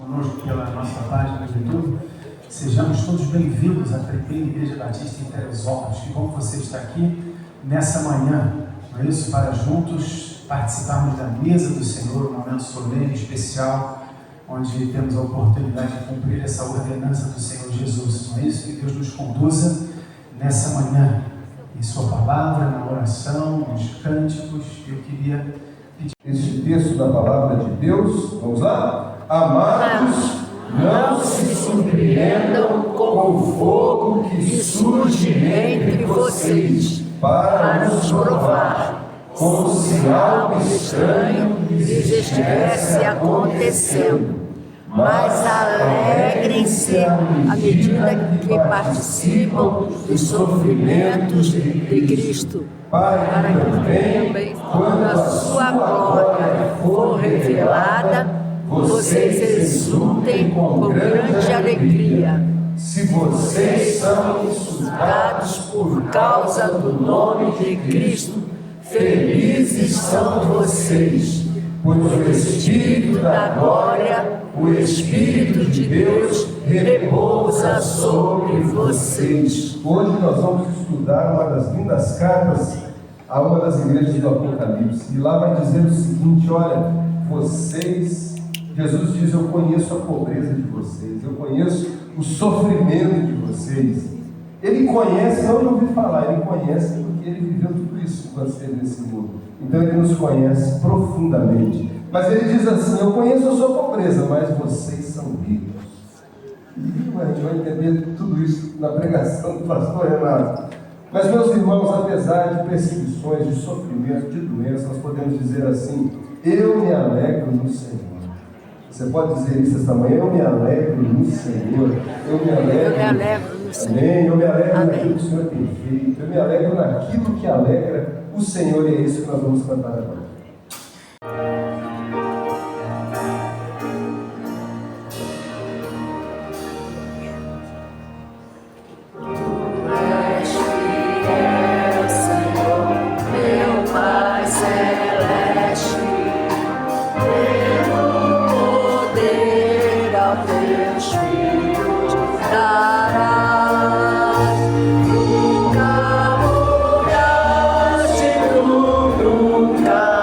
Conosco pela nossa página do YouTube. Sejamos todos bem-vindos à Primeira Igreja Batista em Teresópolis. Que bom que você está aqui nessa manhã, não é isso? Para juntos participarmos da mesa do Senhor, um momento solene, especial, onde temos a oportunidade de cumprir essa ordenança do Senhor Jesus. Não é isso? Que Deus nos conduza nessa manhã, em Sua palavra, na oração, nos cânticos. Eu queria pedir este texto da palavra de Deus. Vamos lá? Amados, não se surpreendam com o fogo que surge entre vocês para nos provar, como se algo estranho lhes estivesse acontecendo. Mas alegrem-se à medida que participam dos sofrimentos de Cristo, para que também, quando a sua glória for revelada, vocês exultem com grande alegria. Se vocês são insultados por causa do nome de Cristo, felizes são vocês, pois o Espírito da glória, o Espírito de Deus, repousa sobre vocês. Hoje nós vamos estudar uma das lindas cartas a uma das igrejas do Apocalipse. E lá vai dizer o seguinte: olha, vocês... Jesus diz: eu conheço a pobreza de vocês, eu conheço o sofrimento de vocês. Ele conhece, não de ouvir falar, ele conhece porque ele viveu tudo isso quando esteve nesse mundo. Então ele nos conhece profundamente. Mas ele diz assim: eu conheço a sua pobreza, mas vocês são ricos. E a gente vai entender tudo isso na pregação do pastor Renato. Mas, meus irmãos, apesar de perseguições, de sofrimento, de doença, nós podemos dizer assim: eu me alegro no Senhor. Você pode dizer isso esta manhã: eu me alegro no Senhor. Eu me alegro no Senhor. Amém. Eu me alegro naquilo que o Senhor tem feito. Eu me alegro naquilo que alegra o Senhor. E é isso que nós vamos cantar agora. Nunca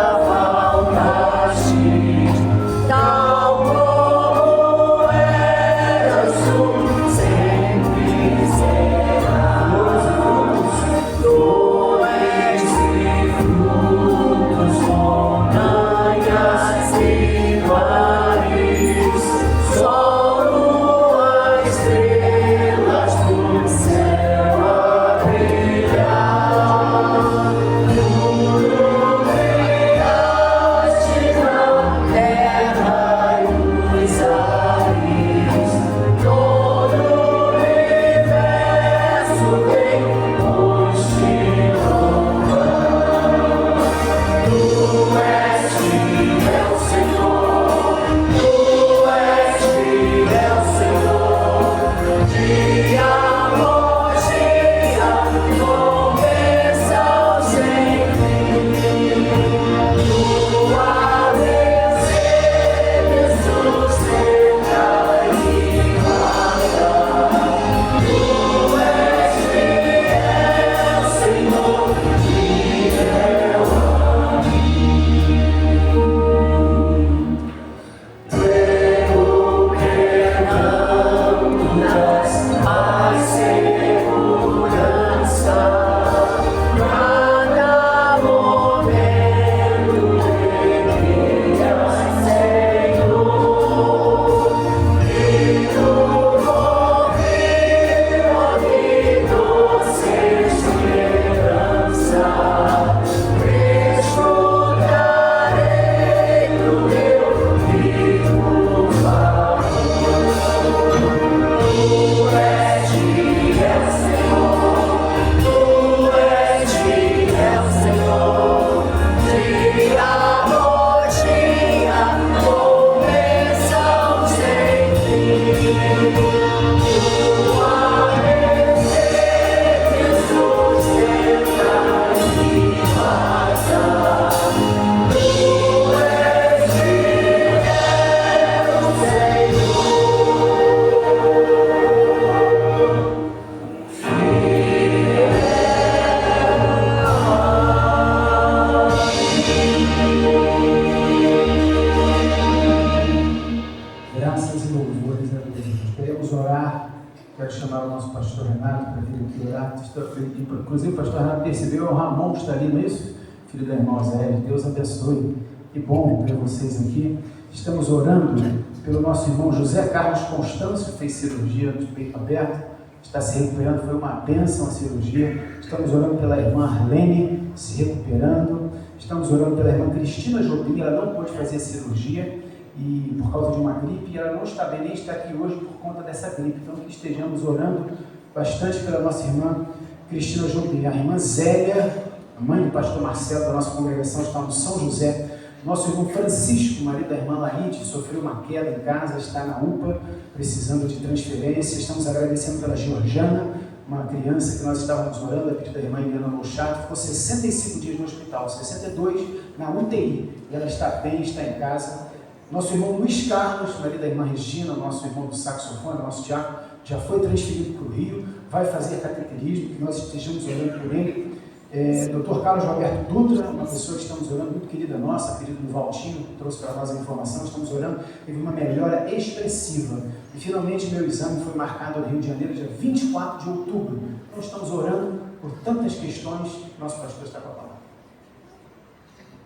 inclusive o pastor Renato percebeu, é o Ramon que está ali, não é isso? Filho da irmã Zé, Deus abençoe. Que bom ver vocês aqui. Estamos orando pelo nosso irmão José Carlos Constâncio, fez cirurgia de peito aberto, está se recuperando, foi uma bênção a cirurgia. Estamos orando pela irmã Arlene, se recuperando. Estamos orando pela irmã Cristina Jobim, ela não pôde fazer a cirurgia e por causa de uma gripe, e ela não está bem, nem está aqui hoje por conta dessa gripe. Então que estejamos orando bastante pela nossa irmã Cristina Jobim. A irmã Zélia, a mãe do pastor Marcelo da nossa congregação, está no São José. Nosso irmão Francisco, marido da irmã Laide, sofreu uma queda em casa, está na UPA, precisando de transferência. Estamos agradecendo pela Georgiana, uma criança que nós estávamos orando, a pedido da irmã Helena Mochato, ficou 65 dias no hospital, 62 na UTI, e ela está bem, está em casa. Nosso irmão Luiz Carlos, marido da irmã Regina, nosso irmão do saxofone, nosso diácono, já foi transferido para o Rio, vai fazer cateterismo, que nós estejamos orando por ele. Dr. Carlos Roberto Dutra, uma pessoa que estamos orando, muito querida nossa, querido do Valtinho, trouxe para nós a informação, estamos orando, teve uma melhora expressiva. E finalmente meu exame foi marcado no Rio de Janeiro, dia 24 de outubro. Então estamos orando por tantas questões, nosso pastor está com a palavra.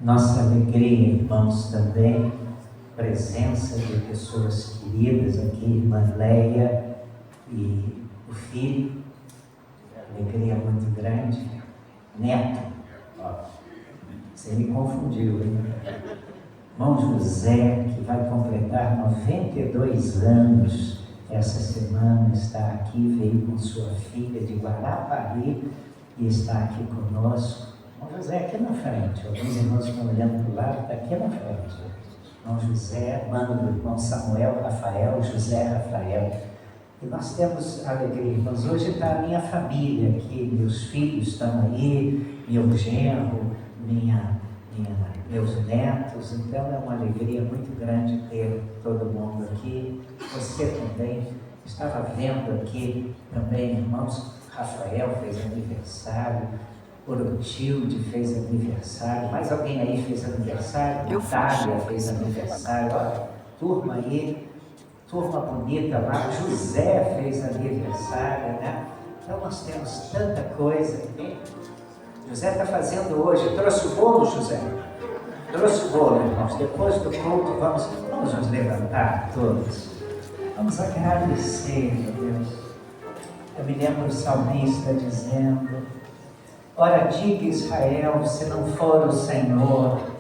Nossa alegria, irmãos, também, presença de pessoas queridas aqui, irmã Leia e o filho, alegria muito grande. Neto, você me confundiu, hein? Irmão José, que vai completar 92 anos essa semana, está aqui, veio com sua filha de Guarapari e está aqui conosco. Irmão José, aqui na frente, alguns irmãos estão olhando para o lado, está aqui na frente. Irmão José, mano do irmão Samuel, Rafael, José Rafael. E nós temos alegria, irmãos. Hoje está a minha família aqui, meus filhos estão aí, meu genro, meus netos. Então é uma alegria muito grande ter todo mundo aqui. Você também, estava vendo aqui também, irmãos, Rafael fez aniversário, Orotilde fez aniversário, mais alguém aí fez aniversário? Natália fez aniversário, olha, turma aí. Turma bonita lá, José fez aniversário, né? Então nós temos tanta coisa aqui. José está fazendo hoje, trouxe o bolo, José? Trouxe o bolo, irmãos. Depois do culto, vamos nos levantar todos. Vamos agradecer, meu Deus. Eu me lembro do salmista dizendo: ora, diga Israel, se não for o Senhor.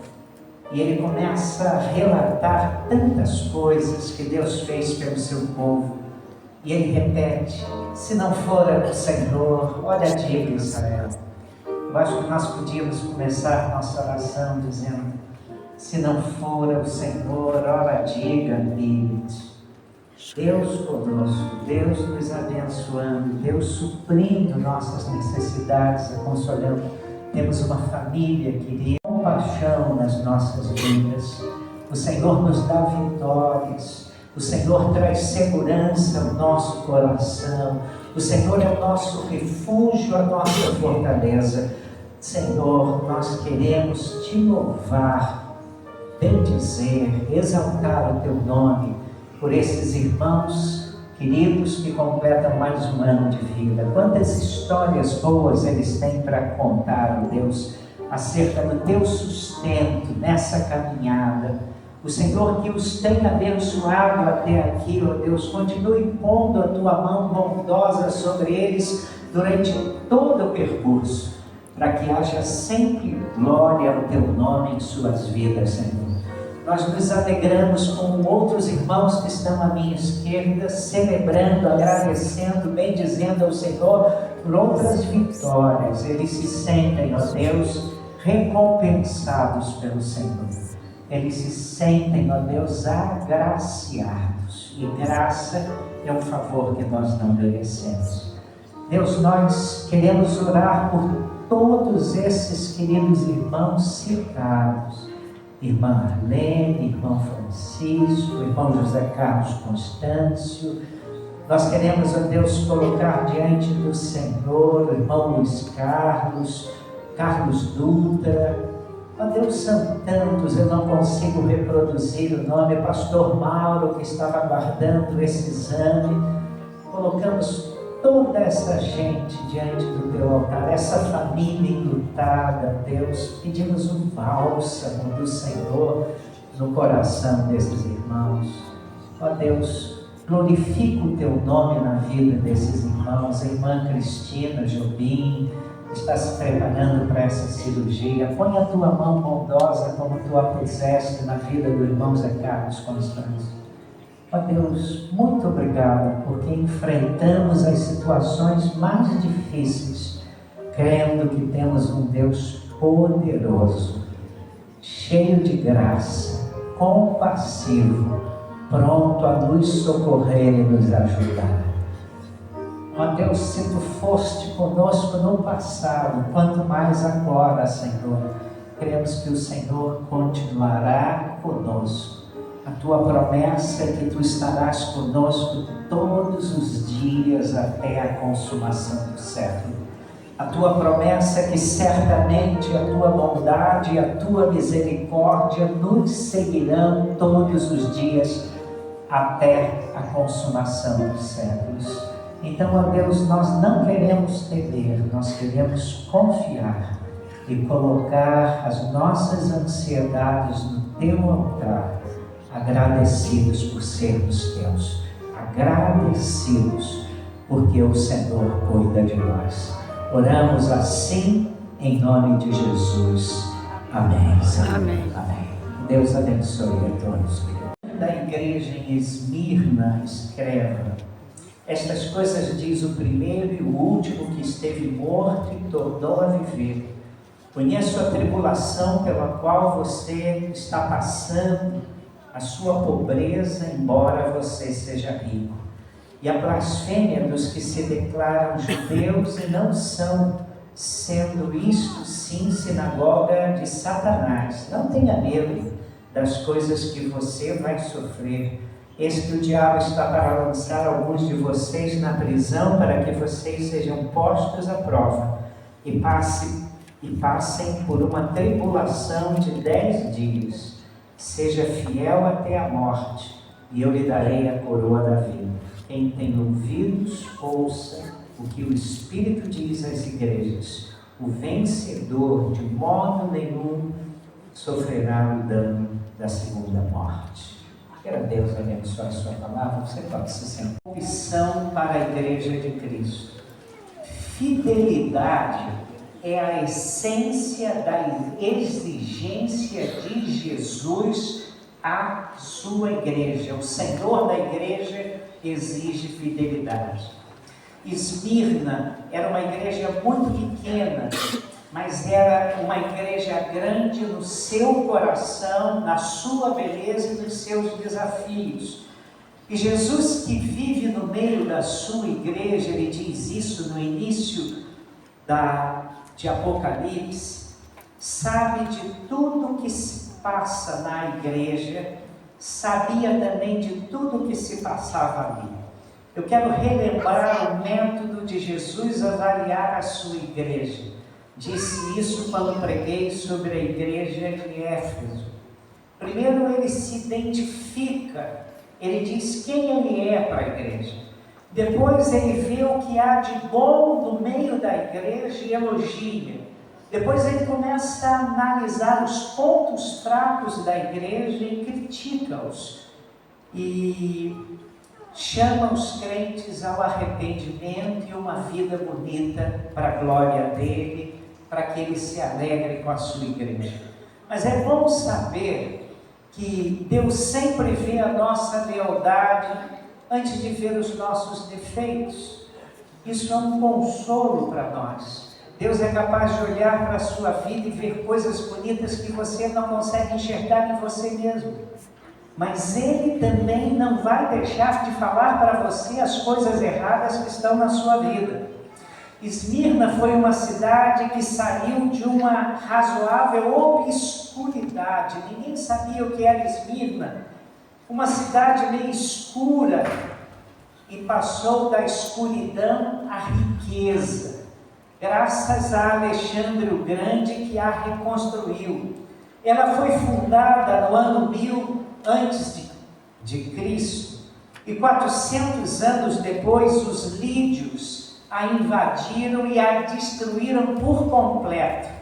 E ele começa a relatar tantas coisas que Deus fez pelo seu povo. E ele repete: se não for o Senhor, olha, diga Israel. Eu acho que nós podíamos começar nossa oração dizendo: se não for o Senhor, ora, diga, livre-te. Deus conosco, Deus nos abençoando, Deus suprindo nossas necessidades e consolando. Temos uma família querida, compaixão nas nossas vidas. O Senhor nos dá vitórias. O Senhor traz segurança ao nosso coração. O Senhor é o nosso refúgio, a nossa fortaleza. Senhor, nós queremos te louvar, bendizer, exaltar o teu nome por esses irmãos queridos que completam mais um ano de vida. Quantas histórias boas eles têm para contar, ó Deus, acerca do teu sustento nessa caminhada. O Senhor que os tem abençoado até aqui, ó Deus, continue pondo a tua mão bondosa sobre eles durante todo o percurso, para que haja sempre glória ao teu nome em suas vidas, Senhor. Nós nos alegramos com outros irmãos que estão à minha esquerda, celebrando, agradecendo, bendizendo ao Senhor por outras vitórias. Eles se sentem, ó Deus, recompensados pelo Senhor. Eles se sentem, ó Deus, agraciados. E graça é um favor que nós não merecemos. Deus, nós queremos orar por todos esses queridos irmãos citados. Irmã Arlene, irmão Francisco, irmão José Carlos Constâncio. Nós queremos, ó Deus, colocar diante do Senhor o irmão Luiz Carlos, Carlos Dutra. Ó Deus, são tantos, eu não consigo reproduzir o nome. Pastor Mauro, que estava aguardando esse exame. Colocamos toda essa gente diante do teu altar, essa família enlutada, Deus, pedimos um bálsamo do Senhor no coração desses irmãos. Ó Deus, glorifica o teu nome na vida desses irmãos. A irmã Cristina Jobim está se preparando para essa cirurgia. Põe a tua mão bondosa como tu a puseste na vida do irmão Zé Carlos Constâncio. Ó Deus, muito obrigado, porque enfrentamos as situações mais difíceis, crendo que temos um Deus poderoso, cheio de graça, compassivo, pronto a nos socorrer e nos ajudar. Ó Deus, se tu foste conosco no passado, quanto mais agora, Senhor, cremos que o Senhor continuará conosco. A tua promessa é que tu estarás conosco todos os dias até a consumação do século. A tua promessa é que certamente a tua bondade e a tua misericórdia nos seguirão todos os dias até a consumação dos séculos. Então, ó Deus, nós não queremos temer, nós queremos confiar e colocar as nossas ansiedades no teu altar, agradecidos por sermos teus, agradecidos porque o Senhor cuida de nós. Oramos assim em nome de Jesus. Amém. Amém. Amém. Deus abençoe a todos. Da igreja em Esmirna escreva: estas coisas diz o primeiro e o último que esteve morto e tornou a viver. Conheço a tribulação pela qual você está passando, a sua pobreza, embora você seja rico, e a blasfêmia dos que se declaram judeus e não são, sendo isto sim sinagoga de Satanás. Não tenha medo das coisas que você vai sofrer. Eis que o diabo está para lançar alguns de vocês na prisão, para que vocês sejam postos à prova e passem por uma tribulação de 10 dias. Seja fiel até a morte, e eu lhe darei a coroa da vida. Quem tem ouvidos, ouça o que o Espírito diz às igrejas. O vencedor, de modo nenhum, sofrerá o dano da segunda morte. Quero a Deus abençoar a sua palavra. Você pode se sentar. Opção para a igreja de Cristo. Fidelidade é a essência da exigência de Jesus à sua igreja. O Senhor da igreja exige fidelidade. Esmirna era uma igreja muito pequena, mas era uma igreja grande no seu coração, na sua beleza e nos seus desafios. E Jesus, que vive no meio da sua igreja, ele diz isso no início de Apocalipse, sabe de tudo que se passa na igreja, sabia também de tudo que se passava ali. Eu quero relembrar o método de Jesus avaliar a sua igreja. Disse isso quando preguei sobre a igreja de Éfeso. Primeiro ele se identifica, ele diz quem ele é para a igreja. Depois ele vê o que há de bom no meio da igreja e elogia. Depois ele começa a analisar os pontos fracos da igreja e critica-os. E chama os crentes ao arrependimento e uma vida bonita para a glória dele, para que ele se alegre com a sua igreja. Mas é bom saber que Deus sempre vê a nossa lealdade antes de ver os nossos defeitos. Isso é um consolo para nós. Deus é capaz de olhar para a sua vida e ver coisas bonitas que você não consegue enxergar em você mesmo. Mas Ele também não vai deixar de falar para você as coisas erradas que estão na sua vida. Esmirna foi uma cidade que saiu de uma razoável obscuridade. Ninguém sabia o que era Esmirna. Uma cidade meio escura, e passou da escuridão à riqueza, graças a Alexandre o Grande, que a reconstruiu. Ela foi fundada no ano 1000 antes de Cristo, E 400 anos depois, os lídios a invadiram e a destruíram por completo.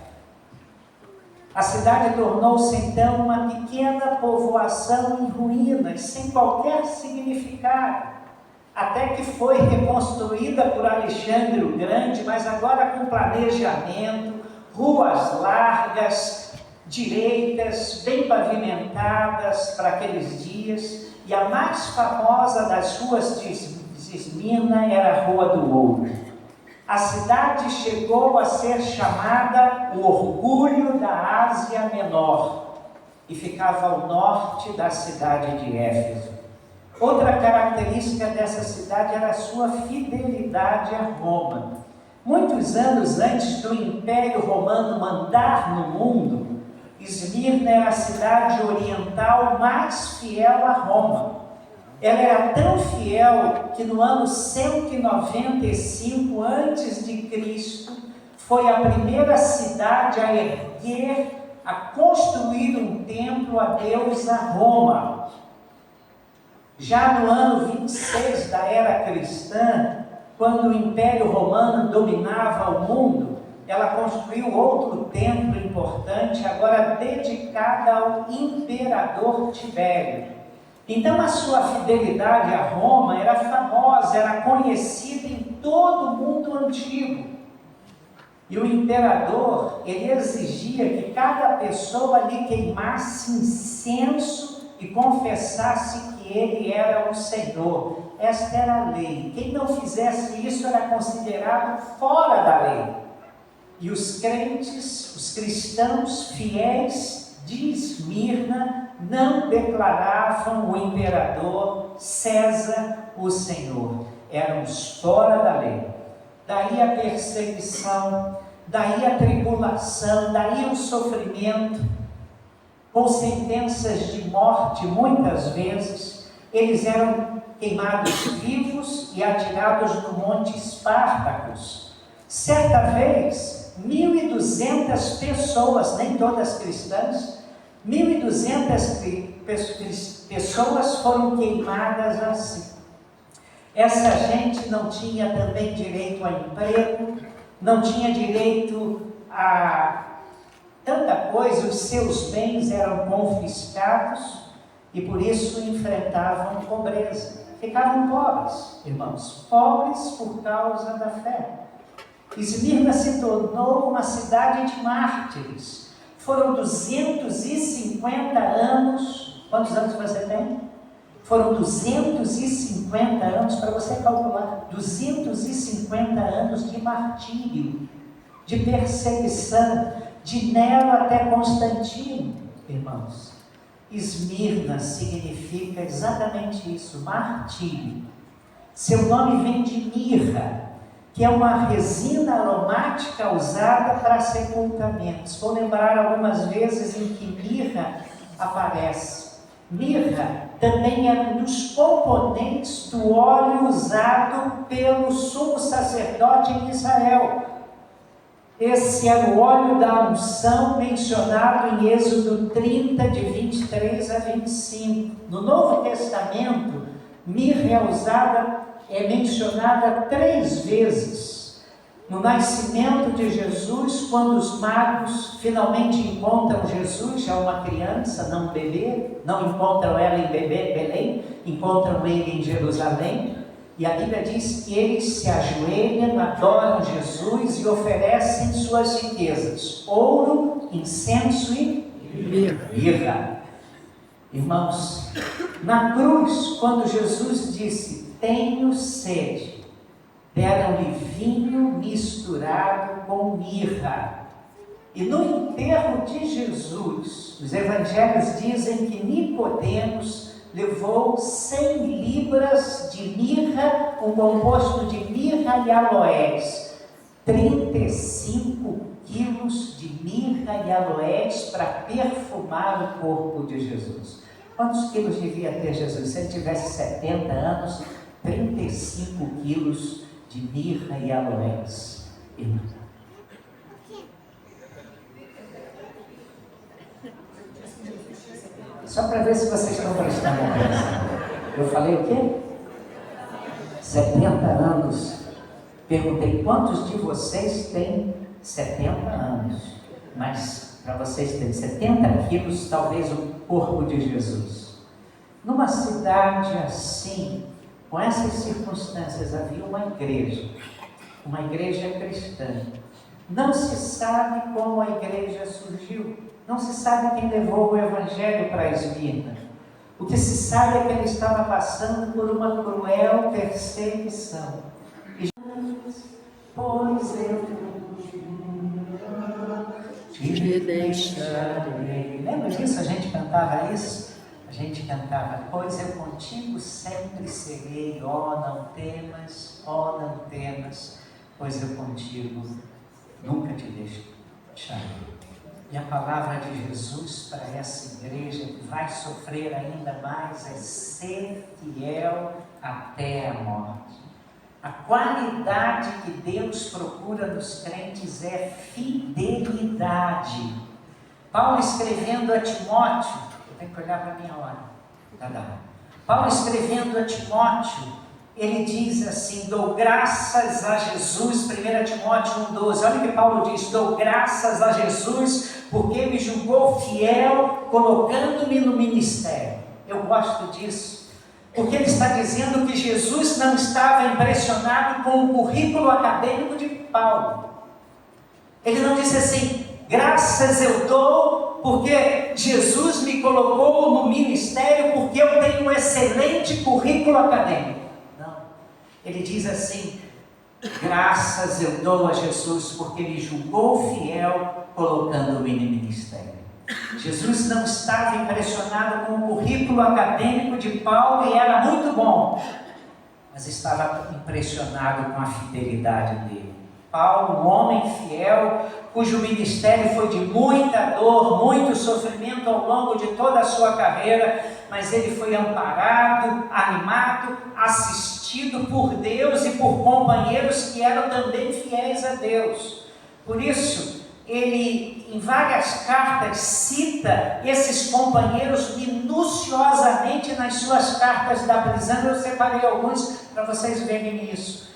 A cidade tornou-se então uma pequena povoação em ruínas, sem qualquer significado, até que foi reconstruída por Alexandre o Grande, mas agora com planejamento, ruas largas, direitas, bem pavimentadas para aqueles dias, e a mais famosa das ruas de Esmirna era a Rua do Ouro. A cidade chegou a ser chamada o orgulho da Ásia Menor e ficava ao norte da cidade de Éfeso. Outra característica dessa cidade era a sua fidelidade a Roma. Muitos anos antes do Império Romano mandar no mundo, Esmirna era a cidade oriental mais fiel a Roma. Ela era tão fiel que no ano 195 a.C., foi a primeira cidade a erguer, a construir um templo à deusa Roma. Já no ano 26 da era cristã, quando o Império Romano dominava o mundo, ela construiu outro templo importante, agora dedicado ao imperador Tibério. Então a sua fidelidade a Roma era famosa, era conhecida em todo o mundo antigo. E o imperador, ele exigia que cada pessoa lhe queimasse incenso e confessasse que ele era o Senhor. Esta era a lei. Quem não fizesse isso era considerado fora da lei. E os crentes, os cristãos fiéis de Esmirna, não declaravam o imperador César o Senhor. Eram os fora da lei. Daí a perseguição, daí a tribulação, daí o sofrimento, com sentenças de morte muitas vezes. Eles eram queimados vivos e atirados no Monte Espartacus. Certa vez, 1.200 pessoas, nem todas cristãs, 1.200 pessoas foram queimadas assim. Essa gente não tinha também direito a emprego, não tinha direito a tanta coisa, os seus bens eram confiscados e por isso enfrentavam pobreza. Ficavam pobres, irmãos, pobres por causa da fé. Esmirna se tornou uma cidade de mártires. Foram 250 anos. Quantos anos você tem? Foram 250 anos, para você calcular, 250 anos de martírio, de perseguição, de Nero até Constantino, irmãos. Esmirna significa exatamente isso, martírio. Seu nome vem de mirra, que é uma resina aromática usada para sepultamentos. Vou lembrar algumas vezes em que mirra aparece. Mirra também é um dos componentes do óleo usado pelo sumo sacerdote em Israel. Esse era o óleo da unção mencionado em Êxodo 30, de 23 a 25. No Novo Testamento, mirra é mencionada 3 vezes. No nascimento de Jesus, quando os magos finalmente encontram Jesus, já uma criança, não um bebê, não encontram ela em Belém, encontram ele em Jerusalém, e a Bíblia diz que eles se ajoelham, adoram Jesus e oferecem suas riquezas, ouro, incenso e mirra. Irmãos, na cruz, quando Jesus disse, tenho sede, deram-lhe vinho misturado com mirra. E no enterro de Jesus, os evangelhos dizem que Nicodemos levou 100 libras de mirra, um composto de mirra e aloés, 35 quilos de mirra e aloés para perfumar o corpo de Jesus. Quantos quilos devia ter Jesus? Se ele tivesse 70 anos, 35 quilos de mirra e aloés. Só para ver se vocês estão prestando atenção. Eu falei o quê? 70 anos. Perguntei, quantos de vocês têm 70 anos? Mas, para vocês terem 70 quilos, talvez o corpo de Jesus. Numa cidade assim, com essas circunstâncias, havia uma igreja cristã. Não se sabe como a igreja surgiu, não se sabe quem levou o evangelho para a Esmirna. O que se sabe é que ele estava passando por uma cruel perseguição. E pois eu te deixarei. Lembra disso? A gente cantava isso? A gente cantava, pois eu contigo sempre serei, ó não temas, pois eu contigo nunca te deixarei. E a palavra de Jesus para essa igreja que vai sofrer ainda mais é ser fiel até a morte. A qualidade que Deus procura nos crentes é fidelidade. Paulo escrevendo a Timóteo, eu tenho que olhar para a minha hora. Paulo escrevendo a Timóteo, ele diz assim, dou graças a Jesus, 1 Timóteo 1,12, olha o que Paulo diz, dou graças a Jesus, porque me julgou fiel, colocando-me no ministério. Eu gosto disso, porque ele está dizendo que Jesus não estava impressionado com o currículo acadêmico de Paulo. Ele não disse assim, graças eu dou, porque Jesus me colocou no ministério, porque eu tenho um excelente currículo acadêmico. Ele diz assim, graças eu dou a Jesus, porque me julgou fiel, colocando-me no ministério. Jesus não estava impressionado com o currículo acadêmico de Paulo, e era muito bom, mas estava impressionado com a fidelidade dele. Paulo, um homem fiel, cujo ministério foi de muita dor, muito sofrimento ao longo de toda a sua carreira, mas ele foi amparado, animado, assistido por Deus e por companheiros que eram também fiéis a Deus. Por isso, ele em várias cartas cita esses companheiros minuciosamente nas suas cartas da prisão. Eu separei alguns para vocês verem isso.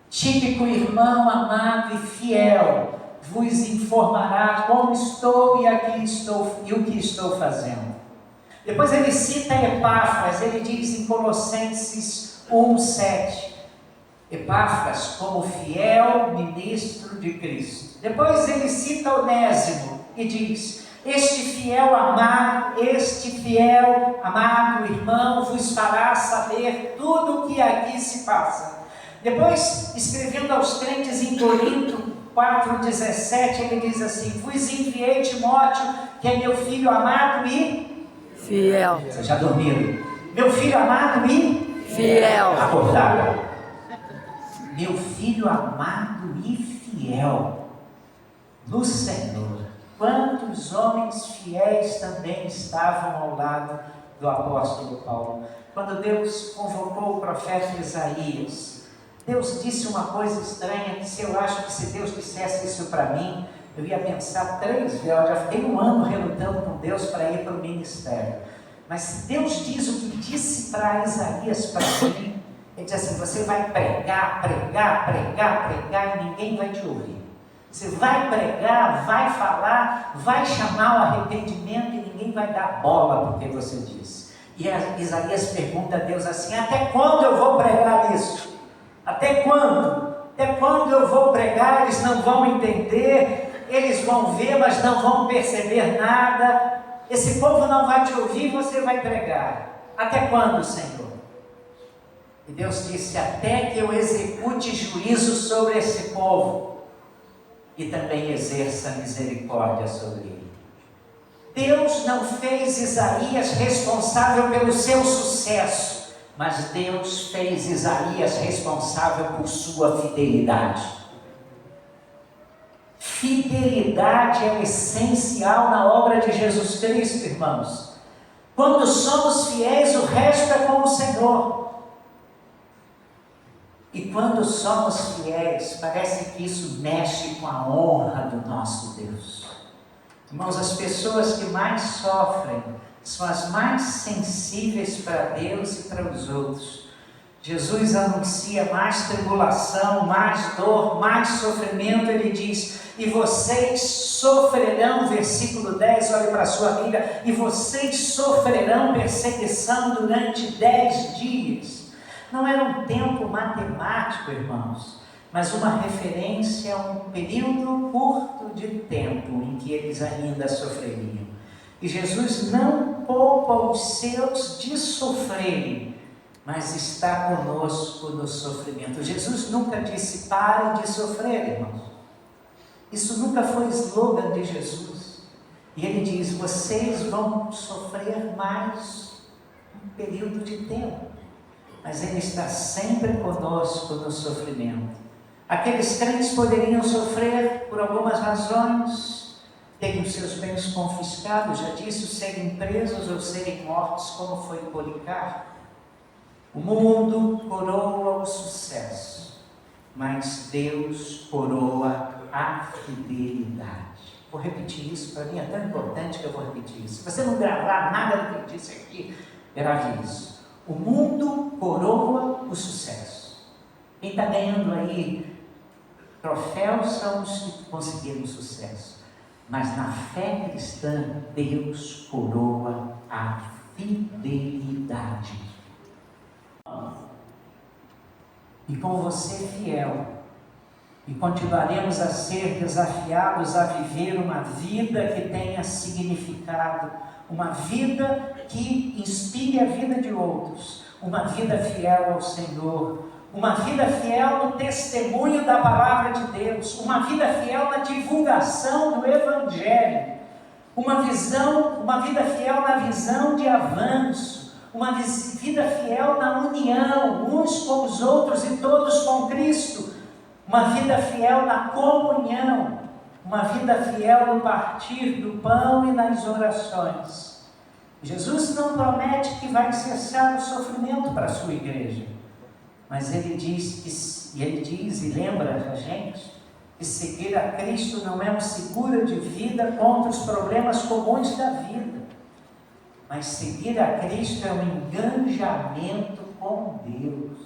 Tíquico, irmão amado e fiel, vos informará como estou e aqui estou e o que estou fazendo. Depois ele cita Epáfras, ele diz em Colossenses 1,7, Epáfras como fiel ministro de Cristo. Depois ele cita Onésimo e diz, este fiel amado irmão vos fará saber tudo o que aqui se passa. Depois, escrevendo aos crentes em Corinto 4,17, ele diz assim, vos enviei Timóteo, que é meu filho amado e fiel. Vocês já dormiram? Meu filho amado e fiel. Acordaram. Meu filho amado e fiel no Senhor. Quantos homens fiéis também estavam ao lado do apóstolo Paulo. Quando Deus convocou o profeta Isaías, Deus disse uma coisa estranha, que eu acho que se Deus dissesse isso para mim, eu ia pensar 3 vezes, eu já fiquei 1 ano relutando com Deus para ir para o ministério. Mas se Deus diz o que disse para Isaías para mim, ele diz assim, você vai pregar e ninguém vai te ouvir. Você vai pregar, vai falar, vai chamar o arrependimento e ninguém vai dar bola porque você disse. E Isaías pergunta a Deus assim, até quando eu vou pregar isso? Até quando? Até quando eu vou pregar? Eles não vão entender, eles vão ver, mas não vão perceber nada. Esse povo não vai te ouvir, você vai pregar. Até quando, Senhor? E Deus disse, até que eu execute juízo sobre esse povo e também exerça misericórdia sobre ele. Deus não fez Isaías responsável pelo seu sucesso, mas Deus fez Isaías responsável por sua fidelidade. Fidelidade é o essencial na obra de Jesus Cristo, irmãos. Quando somos fiéis, o resto é com o Senhor. E quando somos fiéis, parece que isso mexe com a honra do nosso Deus. Irmãos, as pessoas que mais sofrem são as mais sensíveis para Deus e para os outros. Jesus anuncia mais tribulação, mais dor, mais sofrimento. Ele diz: e vocês sofrerão, versículo 10, olhe para a sua Bíblia, e vocês sofrerão perseguição durante 10 dias. Não era um tempo matemático, irmãos, mas uma referência a um período curto de tempo em que eles ainda sofreriam. E Jesus não poupa os seus de sofrerem, mas está conosco no sofrimento. Jesus nunca disse: pare de sofrer, irmãos. Isso nunca foi slogan de Jesus. E ele diz: vocês vão sofrer mais um período de tempo, mas ele está sempre conosco no sofrimento. Aqueles crentes poderiam sofrer por algumas razões, terem os seus bens confiscados, já disse, serem presos ou serem mortos, como foi Policarpo. O mundo coroa o sucesso, mas Deus coroa a fidelidade. Vou repetir isso, para mim é tão importante que eu vou repetir isso. Se você não gravar nada do que eu disse aqui, grave isso. O mundo coroa o sucesso. Quem está ganhando aí troféus são os que conseguiram sucesso. Mas na fé cristã, Deus coroa a fidelidade. E com você fiel, e continuaremos a ser desafiados a viver uma vida que tenha significado, uma vida que inspire a vida de outros, uma vida fiel ao Senhor, uma vida fiel no testemunho da palavra de Deus, uma vida fiel na divulgação do Evangelho, uma vida fiel na visão de avanço, uma vida fiel na união, uns com os outros e todos com Cristo, uma vida fiel na comunhão, uma vida fiel no partir do pão e nas orações. Jesus não promete que vai cessar o sofrimento para a sua igreja, mas ele diz e lembra a gente que seguir a Cristo não é um seguro de vida contra os problemas comuns da vida, mas seguir a Cristo é um engajamento com Deus.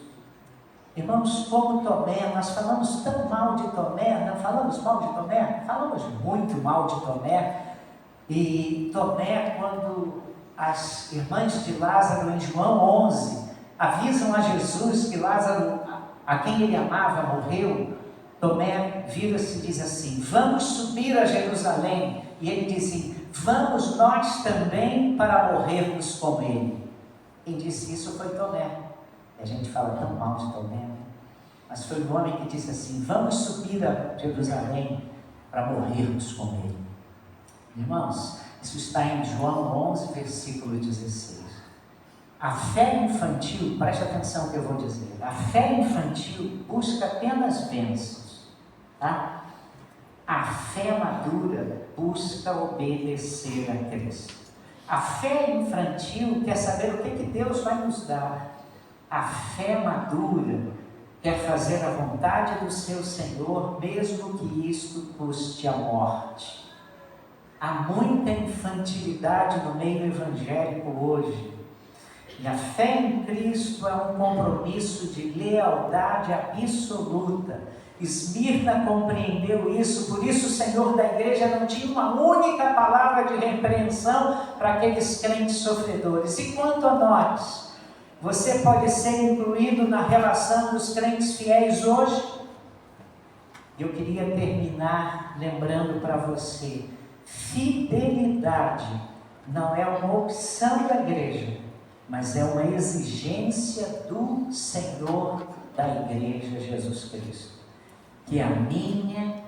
Irmãos, como Tomé, nós falamos tão mal de Tomé, não falamos mal de Tomé? Falamos muito mal de Tomé. E Tomé, quando as irmãs de Lázaro, em João 11, avisam a Jesus que Lázaro, a quem ele amava, morreu, Tomé vira-se e diz assim: vamos subir a Jerusalém. E ele diz assim: vamos nós também para morrermos com ele. Quem disse isso foi Tomé. E a gente fala tão mal de Tomé, mas foi o homem que disse assim: vamos subir a Jerusalém para morrermos com ele. Irmãos, isso está em João 11, versículo 16. A fé infantil, preste atenção no que eu vou dizer, a fé infantil busca apenas bênçãos, tá? A fé madura busca obedecer a Cristo. A fé infantil quer saber o que Deus vai nos dar. A fé madura quer fazer a vontade do seu Senhor, mesmo que isto custe a morte. Há muita infantilidade no meio evangélico hoje. E a fé em Cristo é um compromisso de lealdade absoluta. Esmirna compreendeu isso, por isso o Senhor da igreja não tinha uma única palavra de repreensão para aqueles crentes sofredores. E quanto a nós, você pode ser incluído na relação dos crentes fiéis hoje? Eu queria terminar lembrando para você: fidelidade não é uma opção da igreja, mas é uma exigência do Senhor da igreja, Jesus Cristo. Que a minha,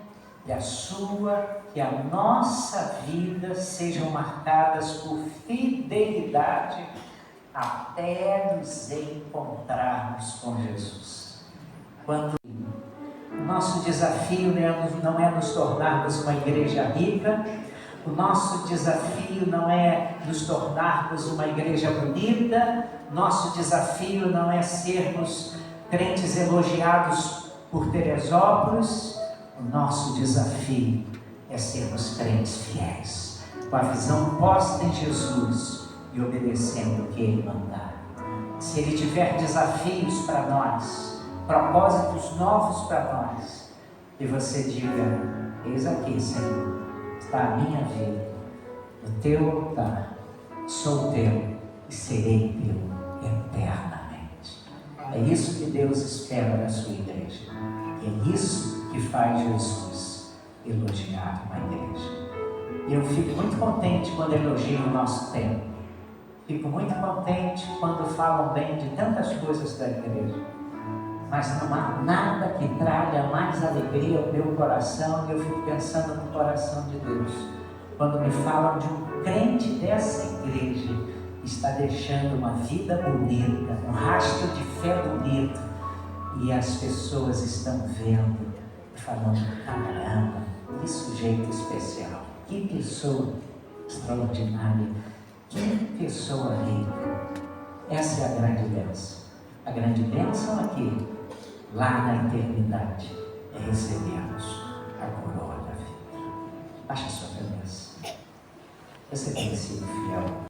que a sua, que a nossa vida sejam marcadas por fidelidade até nos encontrarmos com Jesus. O nosso desafio não é nos tornarmos uma igreja rica, o nosso desafio não é nos tornarmos uma igreja bonita, nosso desafio não é sermos crentes elogiados por Teresópolis, o nosso desafio é sermos crentes fiéis, com a visão posta em Jesus e obedecendo o que Ele mandar. Se Ele tiver desafios para nós, propósitos novos para nós, e você diga: eis aqui, Senhor, está a minha vida, no teu altar, sou teu e serei teu eternamente. É isso que Deus espera da sua igreja. E é isso que faz Jesus elogiar uma igreja. E eu fico muito contente quando elogiam o nosso tempo. Fico muito contente quando falam bem de tantas coisas da igreja. Mas não há nada que traga mais alegria ao meu coração, e eu fico pensando no coração de Deus, quando me falam de um crente dessa igreja que está deixando uma vida bonita, um rastro de fé bonito, e as pessoas estão vendo e falando: caramba, que sujeito especial, que pessoa extraordinária, que pessoa rica. Essa é a grande bênção. A grande bênção aqui, lá na eternidade, é recebermos a coroa da vida. Baixe a sua cabeça. Você tem sido fiel.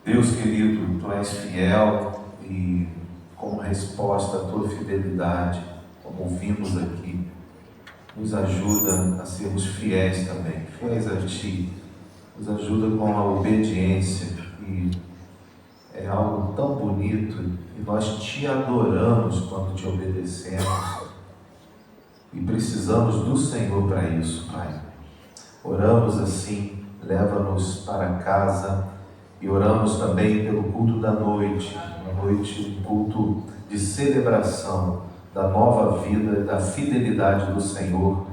Deus querido, Tu és fiel e como resposta à Tua fidelidade, como ouvimos aqui, nos ajuda a sermos fiéis também, fiéis a Ti, nos ajuda com a obediência, e é algo tão bonito, e nós Te adoramos quando Te obedecemos, e precisamos do Senhor para isso, Pai. Oramos assim, leva-nos para casa E oramos também pelo culto da noite, uma noite, um culto de celebração da nova vida, da fidelidade do Senhor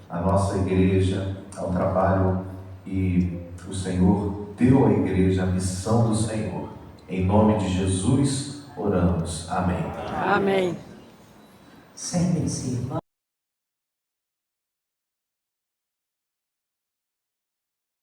à nossa igreja, ao trabalho, e o Senhor deu à igreja a missão do Senhor. Em nome de Jesus oramos. Amém. Amém. Sentem-se, irmãos.